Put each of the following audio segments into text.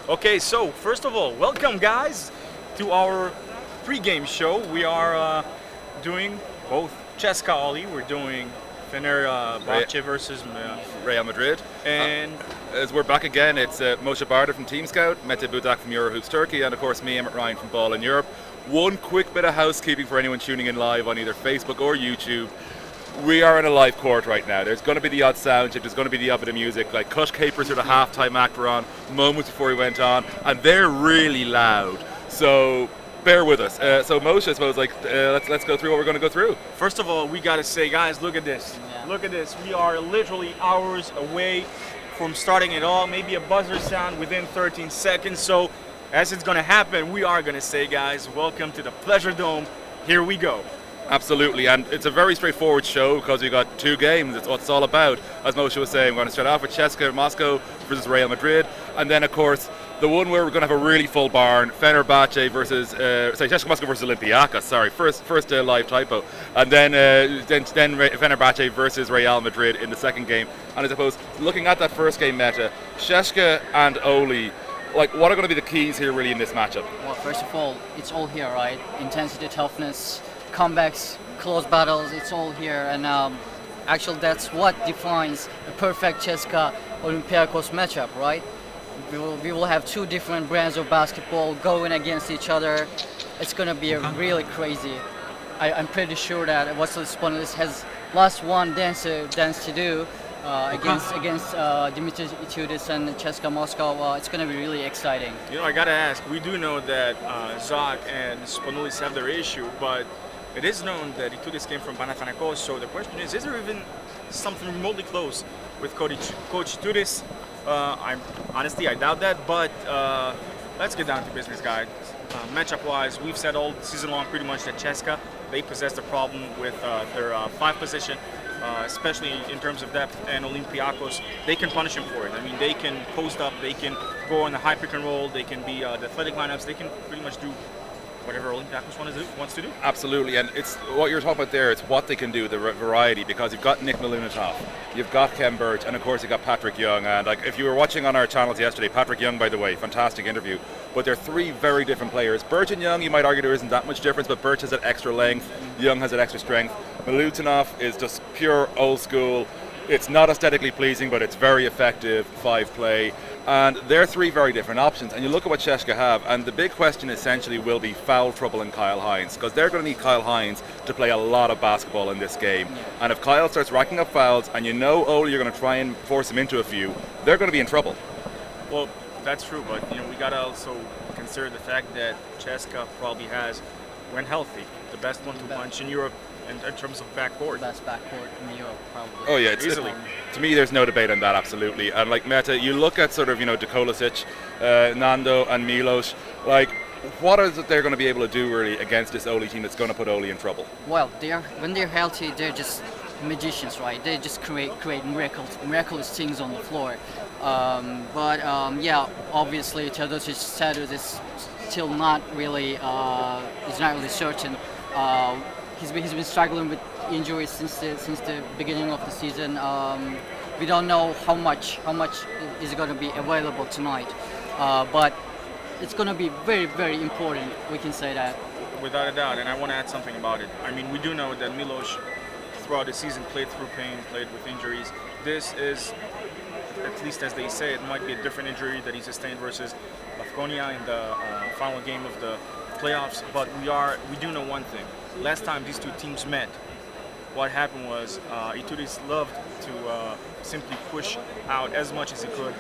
Okay, so first of all, welcome guys to our pregame show. We are doing both Ceska Oli. We're doing Fenerbahce versus Real Madrid. and As we're back again, it's Moshe Barda from Team Scout, Mete Budak from Eurohoops Turkey, and of course me, Emmett Ryan from Ball in Europe. One quick bit of housekeeping for anyone tuning in live on either Facebook or YouTube. We are in a live court right now. There's going to be the odd sound check, there's going to be the odd bit of music, like Kush Capers are the halftime act were on moments before we went on, and they're really loud. So bear with us. So Moshe, I suppose, let's go through what we're going to go through. first of all, we gotta say, guys, look at this. Yeah. Look at this. We are literally hours away from starting it all. Maybe a buzzer sound within 13 seconds. So as it's gonna happen, we are gonna say, guys, welcome to the Pleasure Dome. Here we go. Absolutely, and it's a very straightforward show because we've got two games. It's what it's all about. As Moshe was saying, we're going to start off with Ceska Moscow versus Real Madrid, and then of course the one where we're going to have a really full barn, Fenerbahce versus Ceska Moscow versus Olympiacos. Sorry, first live typo, and then Fenerbahce versus Real Madrid in the second game. And I suppose looking at that first game, Meta, Ceska and Oli, like what are going to be the keys here really in this matchup? Well, first of all, it's all here, right? Intensity, toughness, comebacks, close battles, it's all here. And actually, that's what defines a perfect Ceska Olympiacos matchup, right? We will have two different brands of basketball going against each other. It's going to be really crazy. I'm pretty sure that Vassilis Spanoulis has last one dance to do against Dimitri Itoudis and Ceska Moscow. It's going to be really exciting. You know, I gotta ask. We do know that Zak and Spanoulis have their issue, but it is known that Itoudis came from Panathinaikos. So the question is there even something remotely close with Coach Itoudis? I doubt that. But let's get down to business, guys. Matchup-wise, we've said all season long pretty much that Ceska, they possess the problem with their five position. Especially in terms of depth, and Olympiacos, they can punish him for it. I mean, they can post up, they can go on the high pick and roll, they can be the athletic lineups, they can pretty much do whatever Olympiacos wants to do. Absolutely, and it's what you're talking about there. It's what they can do, the variety, because you've got Nick Milunatov, you've got Ken Birch, and of course you've got Patrick Young. And like if you were watching on our channels yesterday, Patrick Young, by the way, fantastic interview. But they're three very different players. Birch and Young, you might argue there isn't that much difference, but Birch has that extra length, Young has that extra strength. Milunatov is just pure old school. It's not aesthetically pleasing, but it's very effective five play. And they're three very different options. And you look at what Ceska have, and the big question essentially will be foul trouble in Kyle Hines, because they're going to need Kyle Hines to play a lot of basketball in this game. And if Kyle starts racking up fouls, and you know Ole, you're going to try and force him into a few, they're going to be in trouble. Well, that's true, but you know we gotta also consider the fact that Ceska probably has, when healthy, the best one-two punch in Europe in terms of backcourt. Best backcourt in Europe, probably. Oh yeah, it's Easily. To me, there's no debate on that, absolutely. And like Meta, you look at sort of Dekolasic, Nando, and Milos. Like, what is it they're going to be able to do really against this Ole team that's going to put Ole in trouble? Well, when they're healthy, they're just magicians, right? They just create miraculous things on the floor. Yeah, obviously Teodosic status is still not really certain. He's been struggling with injuries since the beginning of the season. We don't know how much is going to be available tonight, but it's going to be very, very important. We can say that. Without a doubt, and I want to add something about it. I mean, we do know that Milos, throughout the season, played through pain, played with injuries. This is, at least as they say, it might be a different injury that he sustained versus Lafconia in the final game of the playoffs. But we do know one thing. Last time these two teams met, what happened was Itoudis loved to simply push out as much as he could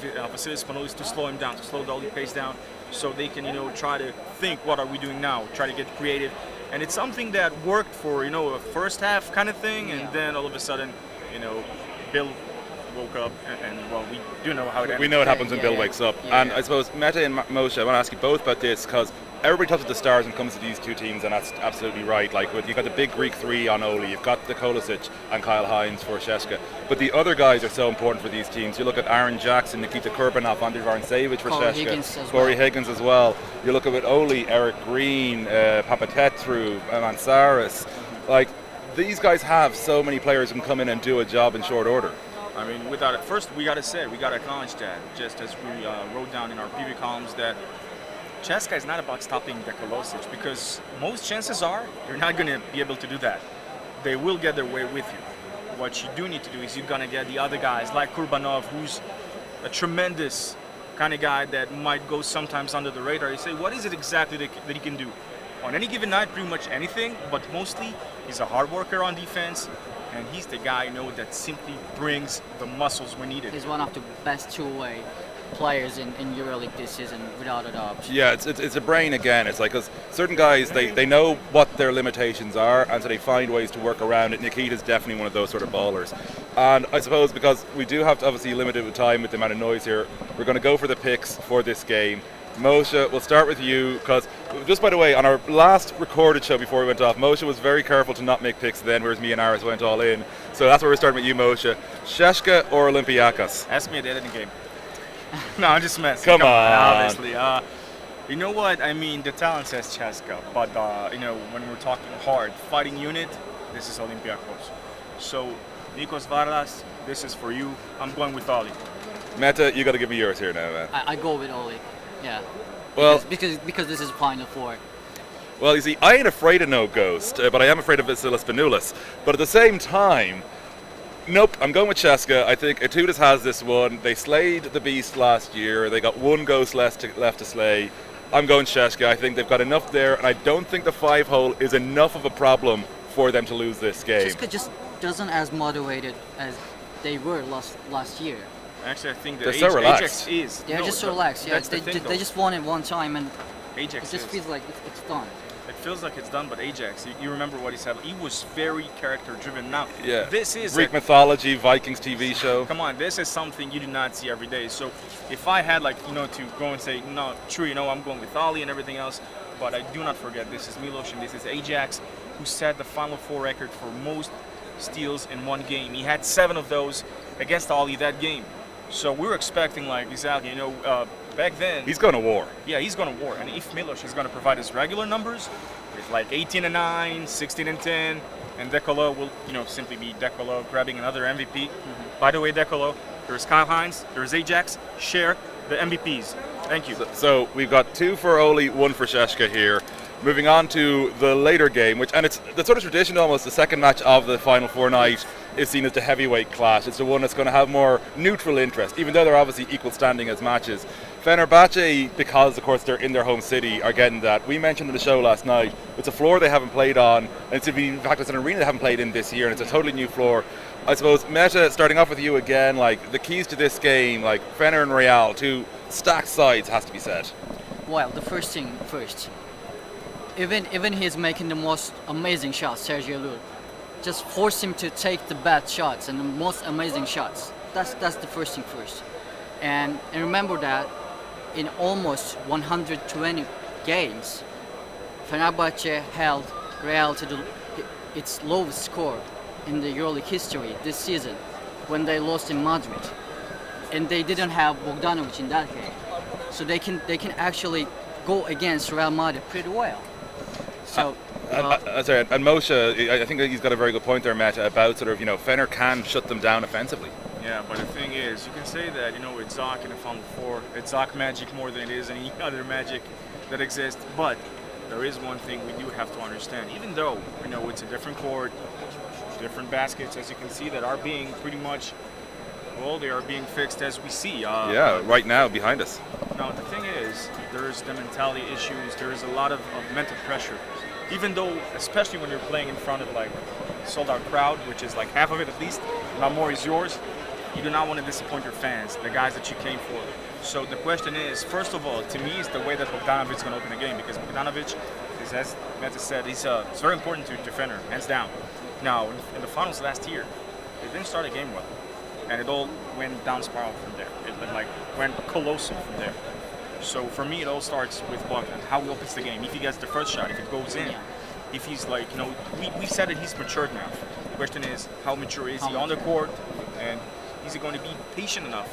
Vassilis Spanoulis to slow him down, to slow the Oli pace down, so they can try to think, what are we doing now? Try to get creative, and it's something that worked for a first half kind of thing, and then all of a sudden, Bill woke up, and well, we do know how it ended. We know what happens when Bill wakes up. And I suppose Mete and Moshe, I want to ask you both about this, because everybody talks about the stars when it comes to these two teams, and that's absolutely right. Like, you've got the big Greek three on Ole, you've got the Kolasic and Kyle Hines for Ceska, but the other guys are so important for these teams. You look at Aaron Jackson, Nikita Kurbanov, Andrei Varnsevich for Ceska, Corey Higgins as well. You look at Ole, Eric Green, Papatetru, Mansaris. Like, these guys have so many players who can come in and do a job in short order. I mean, without it, first we gotta acknowledge that, just as we wrote down in our preview columns, that Cheska is not about stopping Dekolosic, because most chances are you're not gonna be able to do that. They will get their way with you. What you do need to do is you're gonna get the other guys like Kurbanov, who's a tremendous kind of guy that might go sometimes under the radar. You say, what is it exactly that he can do? On any given night, pretty much anything, but mostly he's a hard worker on defense, and he's the guy, that simply brings the muscles when needed. He's one of the best two-way players in EuroLeague this season, without a doubt. Yeah, it's a brain again. It's like, because certain guys, they know what their limitations are, and so they find ways to work around it. Nikita's definitely one of those sort of ballers. And I suppose because we do have to obviously limit it with time with the amount of noise here, we're going to go for the picks for this game. Moshe, we'll start with you, because just by the way, on our last recorded show before we went off, Moshe was very careful to not make picks then, whereas me and Aris went all in. So that's where we're starting with you, Moshe. Sheshka or Olympiacos? Ask me at the end of the game. No, I'm just messing. Come on. Obviously. You know what? I mean, the talent says Cheska, but when we're talking hard, fighting unit, this is Olympiacos. So, Nikos Vardas, this is for you. I'm going with Oli. Meta, you got to give me yours here now, man. I go with Oli. Yeah. Well, because this is Final Four. Well, you see, I ain't afraid of no Ghost, but I am afraid of Vasilis Vanoulis. But at the same time, nope, I'm going with Cheska. I think Etudas has this one. They slayed the Beast last year. They got one Ghost left to slay. I'm going Cheska. I think they've got enough there, and I don't think the 5-hole is enough of a problem for them to lose this game. Cheska just doesn't as motivated as they were last year. Actually, I think They're so relaxed. Ajax is. They're just so relaxed. Yeah, they just won it one time, and Ajax it just feels like it's done. It feels like it's done, but Ajax, you remember what he said. He was very character-driven. Now, Yeah. this is Greek mythology, Vikings TV show. Come on, this is something you do not see every day. So if I had to go and say, no, true, I'm going with Ali and everything else, but I do not forget this is Milos and this is Ajax, who set the Final Four record for most steals in one game. He had 7 of those against Ali that game. So we were expecting, exactly, back then. He's going to war. Yeah, he's going to war. And if Milos is going to provide his regular numbers with 18-9, 16-10, and Dekolo will, simply be Dekolo grabbing another MVP. By the way, Dekolo, there's Kyle Hines, there's Ajax, share the MVPs. Thank you. So we've got 2 for Oli, 1 for Sheshka here. Moving on to the later game, and it's the sort of tradition almost, the second match of the Final Four night is seen as the heavyweight clash. It's the one that's going to have more neutral interest, even though they're obviously equal standing as matches. Fenerbahce, because of course they're in their home city, are getting that. We mentioned in the show last night, it's a floor they haven't played on, and in fact it's an arena they haven't played in this year, and it's a totally new floor. I suppose, Meta, starting off with you again, the keys to this game, Fener and Real, 2 stacked sides, has to be said. Well, the first thing first. Even he's making the most amazing shots, Sergio Llull. Just force him to take the bad shots and the most amazing shots. That's the first thing first. And remember that in almost 120 games, Fenerbahce held Real to its lowest score in the EuroLeague history this season when they lost in Madrid. And they didn't have Bogdanovic in that game. So they can actually go against Real Madrid pretty well. So, sorry, and Moshe, I think he's got a very good point there, Matt, about sort of, Fener can shut them down offensively. Yeah, but the thing is, you can say that, it's Zoc in the Final Four. It's Zoc magic more than it is any other magic that exists. But there is one thing we do have to understand. Even though, it's a different court, different baskets, as you can see, that are being pretty much, they are being fixed as we see. Right now, behind us. Now, the thing is, there's the mentality issues. There is a lot of mental pressure. Even though, especially when you're playing in front of sold-out crowd, which is half of it at least, not more is yours, you do not want to disappoint your fans, the guys that you came for. So the question is, first of all, to me, is the way that Bogdanovic is going to open the game, because Bogdanovic is, as Meta said, it's very important to defender, hands down. Now, in the finals last year, they didn't start a game well, and it all went down spiral from there. It went colossal from there. So for me, it all starts with Bogdan, how he opens the game. If he gets the first shot, if it goes in, if he's we said that he's matured now. The question is, how mature is he on the court, and is he going to be patient enough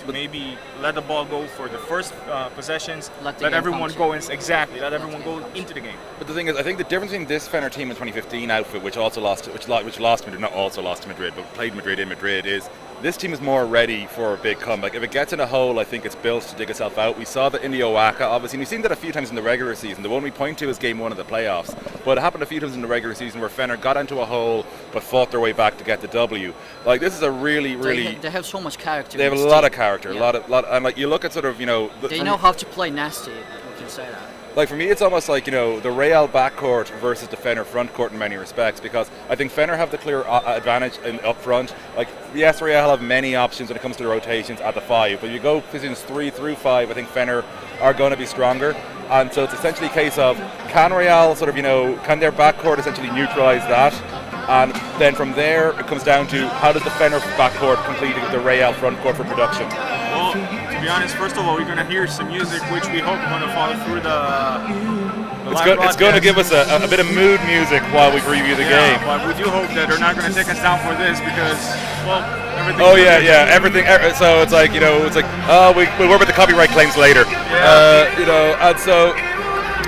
maybe let the ball go for the first possessions. Let the Let game everyone function. go in. Exactly. Let everyone go into the game. But the thing is, I think the difference between this Fener team in 2015 outfit, which lost to Madrid, not also lost to Madrid, but played Madrid in Madrid, is this team is more ready for a big comeback. If it gets in a hole, I think it's built to dig itself out. We saw that in the Oaxaca, obviously, and we've seen that a few times in the regular season. The one we point to is game 1 of the playoffs. But it happened a few times in the regular season where Fener got into a hole but fought their way back to get the W. Like, this is a really, really... They have so much character. They have in a this lot team. of character, Yeah. a lot, and like you look at sort of, you know... They know how to play nasty, we can say that. Like, for me, it's almost like, you know, the Real backcourt versus the Fener frontcourt in many respects, because I think Fener have the clear advantage up front. Like, yes, Real have many options when it comes to the rotations at the 5, but you go positions 3 through 5, I think Fener are going to be stronger. And so it's essentially a case of, can Real sort of, you know, can their backcourt essentially neutralise that? And then from there, it comes down to how does the Fener backcourt complete the Real frontcourt for production? Well, to be honest, first of all, we're gonna hear some music, which we hope is gonna follow through the live It's going to give us a bit of mood music while we preview the game. But we do hope that they're not gonna take us down for this because, well, everything. Oh yeah, everything. So it's like, you know, it's like, oh, we'll work with the copyright claims later. Yeah. You know, and so,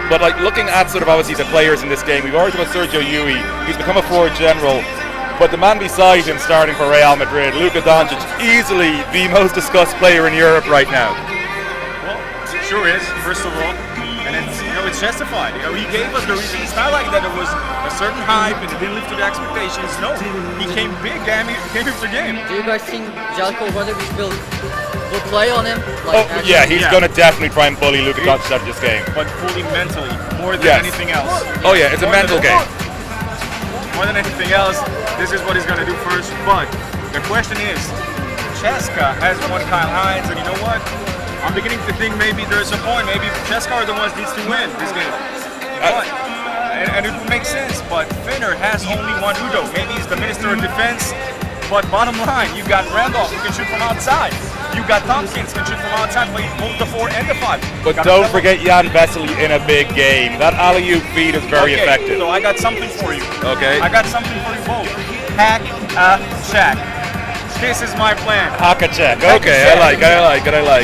but like looking at sort of obviously the players in this game, we've already got Sergio Yui. He's become a forward general. But the man beside him starting for Real Madrid, Luka Doncic, easily the most discussed player in Europe right now. Well, it sure is, first of all. And it's, you know, it's justified. You know, he gave us the reason. It's not like that it was a certain hype and it didn't live to the expectations. No, he came big, game after game. Do you guys think Jelko Obradovic will play on him? Like, Oh, yeah, he's Yeah. going to definitely try and bully Luka Doncic out of this game. But fully mentally, more than Yes. anything else. Oh yeah, it's a mental game. More than anything else, this is what he's going to do first. But the question is, Cheska has won Kyle Hines, and you know what? I'm beginning to think maybe there's a point. Maybe Cheska are the ones needs to win this game. But, and it would make sense, but Fener has only one Udo. Maybe he's the Minister of Defense, but bottom line, you got Randolph who can shoot from outside. You got Tompkins can shoot from outside, play both the 4 and the 5. But Got don't Pebble. forget Jan Vesely in a big game. That alley-oop feed is very Okay, effective. So I got something for you. Okay. I got something for you both. Hack a check. This is my plan. Hakacek. Okay, I like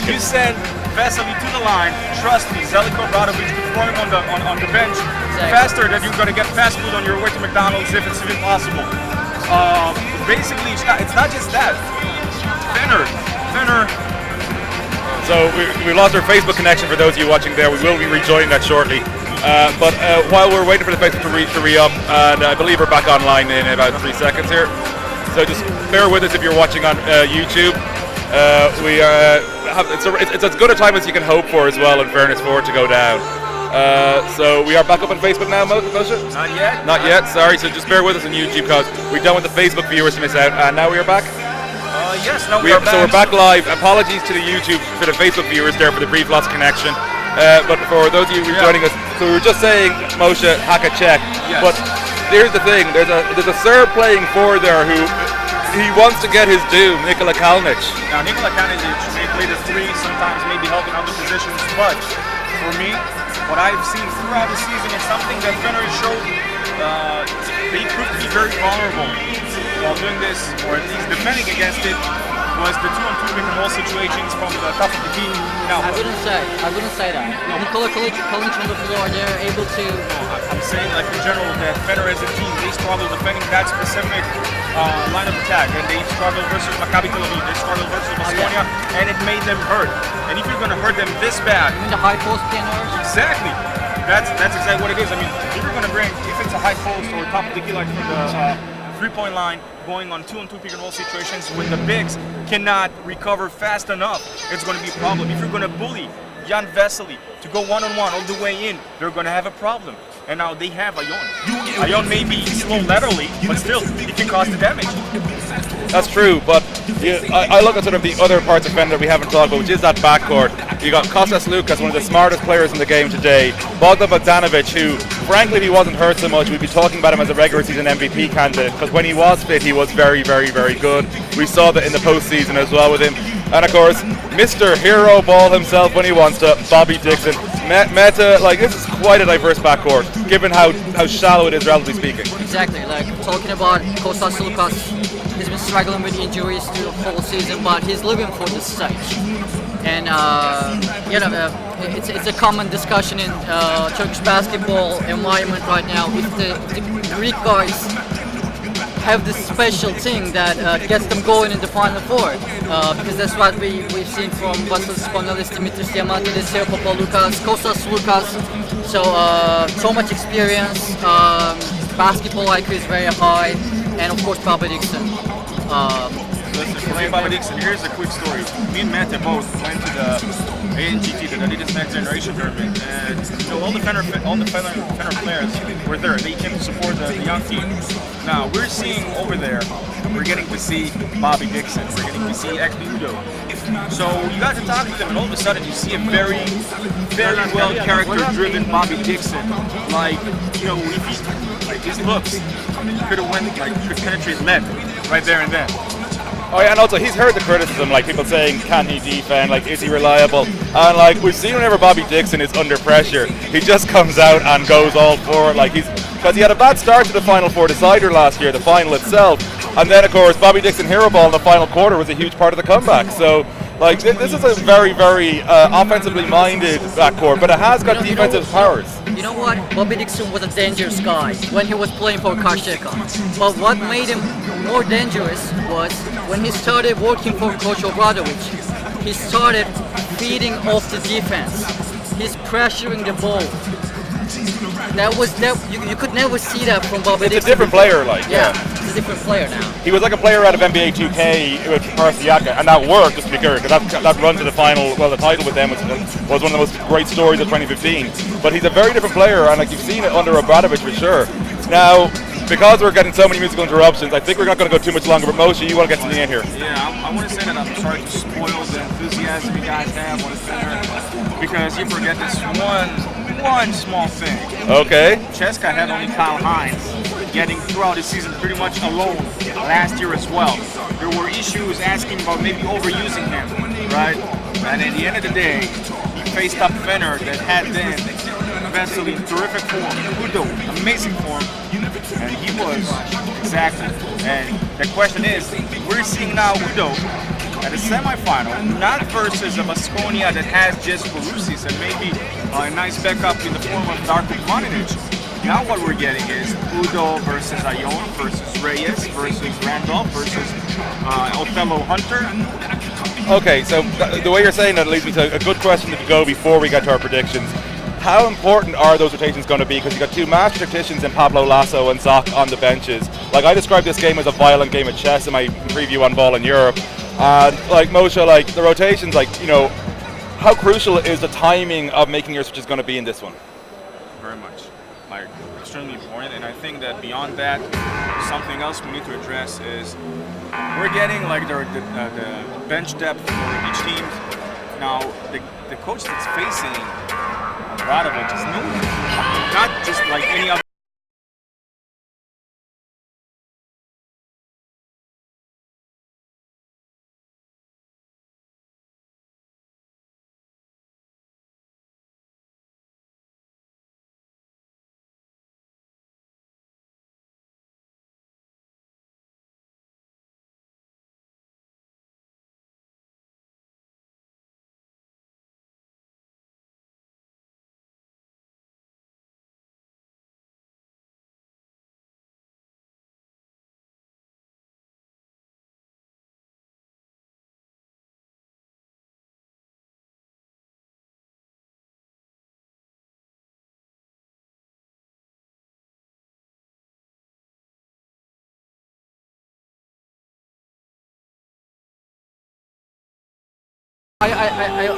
You it. send Vesely to the line. Trust me, Zeljko Obradovic will throw him on the bench faster than you're gonna get fast food on your way to McDonald's if it's even possible. Basically, it's not just that. Fener. So we lost our Facebook connection for those of you watching there. We will be rejoining that shortly. But while we're waiting for the Facebook to re-up, and I believe we're back online in about 3 seconds here. So just bear with us if you're watching on YouTube. It's as good a time as you can hope for as well, in fairness, for it to go down. So we are back up on Facebook now, Moshe? Not yet. Not yet, sorry. So just bear with us on YouTube because we don't want the Facebook viewers to miss out. And now we are back. Yes, no, we are back. So we're back live. Apologies to the YouTube, for the Facebook viewers there for the brief loss of connection. But for those of you who are joining us, so we were just saying Moshe Hakacek. Yes. But here's the thing: there's a Serb playing forward there who he wants to get his due, Nikola Kalinic. Now, Nikola Kalinic may play the 3, sometimes maybe help in other positions, but for me, what I've seen throughout the season is something that Fener showed. They proved to be very vulnerable while doing this, or at least defending against it, was the 2-on-2 pick and roll situations from the top of the key. Now, I wouldn't say that. Nikola Kalinic on the floor, they're able to. I'm saying, like in general, that Fener as a team, they struggle defending that specific line of attack, and they struggle versus Maccabi Tel Aviv, they struggle versus Baskonia, and it made them hurt. And if you're going to hurt them this bad, In the high post pinners. exactly. That's exactly what it is. I mean, if you're going to bring, if it's a high post or top of the key line from the 3-point line, going on 2-on-2 pick and roll situations when the bigs cannot recover fast enough, it's going to be a problem. If you're going to bully Jan Vesely to go one-on-one all the way in, they're going to have a problem. And now they have Ayon. Ayon may be slow laterally, but still, he can cause the damage. That's true, but I look at sort of the other parts of Fener that we haven't talked about, which is that backcourt. You got Kostas Lukas, one of the smartest players in the game today. Bogdan Bogdanovic, who, frankly, if he wasn't hurt so much, we'd be talking about him as a regular season MVP candidate, because when he was fit, he was very, very, very good. We saw that in the postseason as well with him. And of course, Mr. Hero Ball himself when he wants to, Bobby Dixon. Meta, like, this is quite a diverse backcourt, given how shallow it is, relatively speaking. Exactly, like talking about Kostas Lukas, He's been struggling with injuries through the whole season, but he's living for the stage. And it's a common discussion in Turkish basketball environment right now. If the Greek guys have this special thing that gets them going in the Final Four, because that's what we've seen from Vassilis Spanoulis, Dimitris Diamantidis, Theo Papaloukas, Kostas Loukas. So much experience, basketball IQ is very high, and of course Bobby Dixon. Listen, for Bobby Dixon, here's a quick story. Me and Matt both went to the ANGT, the Adidas Next Generation Tournament, and all the Fenner players were there. They came to support the young team. Now we're seeing over there, we're getting to see Bobby Dixon, we're getting to see actually Udo. So you got to talk to them, and all of a sudden you see a very well character-driven Bobby Dixon. Like, if his looks could penetrate lead right there and then. Oh yeah, and also he's heard the criticism, like people saying, can he defend, like is he reliable? And like we've seen whenever Bobby Dixon is under pressure, he just comes out and goes all for it. Like because he had a bad start to the Final Four decider last year, the final itself, and then of course Bobby Dixon hero ball in the final quarter was a huge part of the comeback. So like this is a very offensively minded backcourt, but it has got defensive powers. You know what? Bobby Dixon was a dangerous guy when he was playing for Karşıyaka. But what made him more dangerous was when he started working for Coach Obradovic. He started feeding off the defense. He's pressuring the ball. You could never see that from Bobby Dixon. It's a different player, yeah, he's a different player now. He was like a player out of NBA 2K with Karşıyaka, and that worked, just to be clear, because that run to the final, well, the title with them was one of the most great stories of 2015. But he's a very different player, and like you've seen it under Obradovic for sure. Now, because we're getting so many musical interruptions, I think we're not going to go too much longer. But Moshe, you want to get something in here? Yeah, I want to say that I'm sorry to spoil the enthusiasm you guys have on Fenner, because you forget this one small thing. Okay. Cheska had only Kyle Hines getting throughout the season pretty much alone last year as well. There were issues asking about maybe overusing him, right? And at the end of the day, he faced up Fenner that had then eventually terrific form, Udo, amazing form, and he was exactly. And the question is, we're seeing now Udo at a semifinal, not versus a Baskonia that has just Borussis and maybe a nice backup in the form of Darko Mladenovic. Now what we're getting is Udo versus Ayon versus Reyes versus Randolph versus Othello Hunter. Okay, so the way you're saying that leads me to a good question to go before we get to our predictions. How important are those rotations going to be? Because you've got two master tacticians in Pablo Lasso and Zoc on the benches. Like I described this game as a violent game of chess in my preview on Ball in Europe. And like Moshe, like the rotations, like how crucial is the timing of making your switches going to be in this one? Very much, like extremely important. And I think that beyond that, something else we need to address is we're getting like the bench depth for each team. Now the coach that's facing Obradovic is new, not just like any other.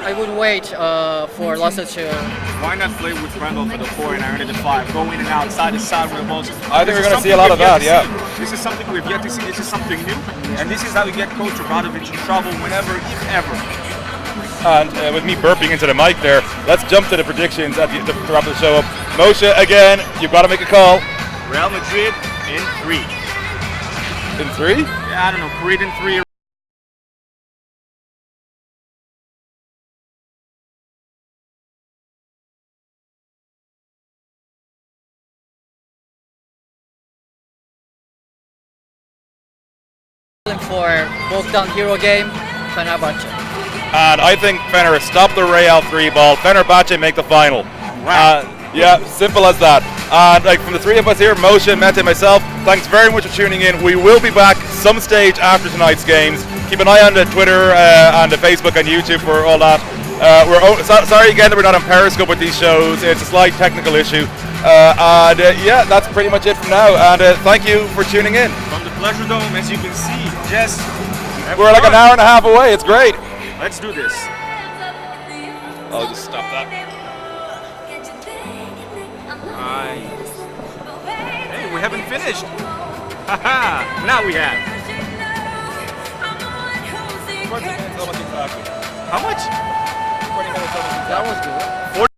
I would wait for Lasso to. Why not play with Randolph at the 4 and Iron at the 5? Go in and out, side to side with the balls. I think we're going to see a lot of that, yeah. This is something we've yet to see. This is something new. And this is how we get Coach Obradovic in trouble whenever, if ever. And with me burping into the mic there, let's jump to the predictions to wrap the show up. Moshe, again, you've got to make a call. Real Madrid in 3. In 3? Yeah, I don't know. Creed in 3. for Bogdan Hero game, Fenerbahce. And I think Fener stop the Real 3 ball. Fenerbahce make the final. Wow. Yeah, simple as that. And like from the three of us here, Moshe, Mete, myself, thanks very much for tuning in. We will be back some stage after tonight's games. Keep an eye on the Twitter and the Facebook and YouTube for all that. Sorry again that we're not on Periscope with these shows. It's a slight technical issue. Yeah, that's pretty much it from now. And thank you for tuning in. From the Pleasure Dome, as you can see, just We're like an hour and a half away. It's great. Let's do this. I'll just stop that. Hey, we haven't finished. Haha, now we have. How much? 20 minutes. That was good.